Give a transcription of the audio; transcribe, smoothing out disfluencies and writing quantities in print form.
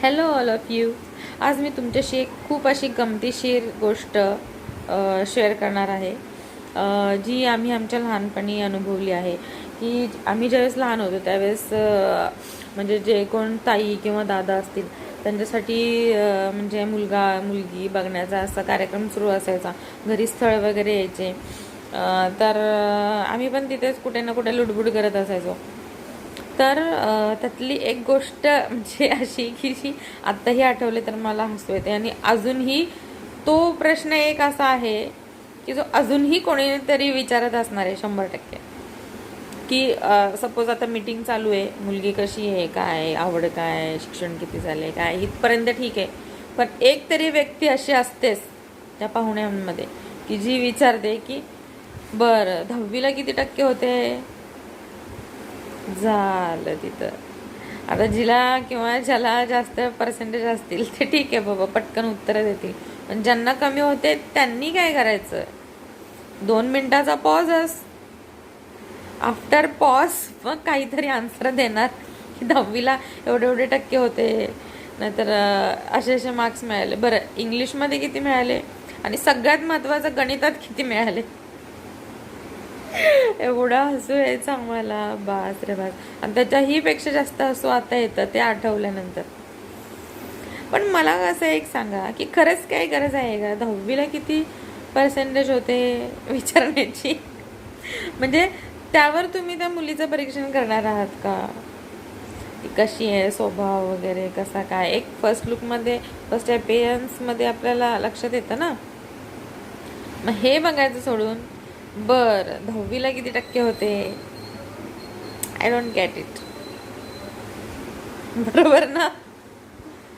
Hello all of you. आज मी तुमच्याशी एक खूप अशी गमतीशीर गोष्ट शेअर करणार आहे, जी आम्ही आमच्या लहानपणी अनुभवली आहे. की आम्ही ज्यावेळेस लहान होतो त्यावेळेस म्हणजे जे कोण ताई किंवा दादा असतील त्यांच्यासाठी म्हणजे मुलगा मुलगी बघण्याचा असा कार्यक्रम सुरू असायचा. घरी स्थळ वगैरे यायचे, तर आम्ही पण तिथेच कुठे ना कुठे लुडबुड करत असायचो. तर त्यातली एक गोष्ट म्हणजे अशी की जी आत्ताही आठवले तर मला हसू येते. आणि अजूनही तो प्रश्न एक असा आहे की जो अजूनही कोणीतरी विचारत असणार आहे 100%. की सपोज आता मीटिंग चालू आहे, मुलगी कशी आहे, काय आवड, काय शिक्षण किती झाले, काय इथपर्यंत ठीक आहे. पण एक तरी व्यक्ती अशी असतेच त्या पाहुण्यांमध्ये की जी विचारते की बरं 10वीला किती टक्के होते. झालं तिथं. आता जिला किंवा ज्याला जास्त पर्सेंटेज असतील ते ठीक आहे बाबा, पटकन उत्तरं देतील. पण ज्यांना कमी होते त्यांनी काय करायचं? 2 मिनिटाचा पॉजच. आफ्टर पॉज मग काहीतरी आन्सर देणार की 10वीला एवढे एवढे टक्के होते, नाहीतर असे असे मार्क्स मिळाले. बरं, इंग्लिशमध्ये किती मिळाले आणि सगळ्यात महत्त्वाचं गणितात किती मिळाले. एवढा हसू यायचं आम्हाला, बास रे बास. आणि त्याच्याही पेक्षा जास्त हसू आता येतं ते आठवल्यानंतर. पण मला असं एक सांगा की खरंच काही गरज आहे का 10वीला किती पर्सेंटेज होते विचारण्याची? म्हणजे त्यावर तुम्ही त्या मुलीचं परीक्षण करणार आहात का? ती कशी आहे, स्वभाव वगैरे कसा काय, एक फर्स्ट लुकमध्ये, फर्स्ट अपियरन्समध्ये आपल्याला लक्षात येतं ना. मग हे बघायचं सोडून बरं 10वीला किती टक्के होते. I don't get it. बरोबर ना?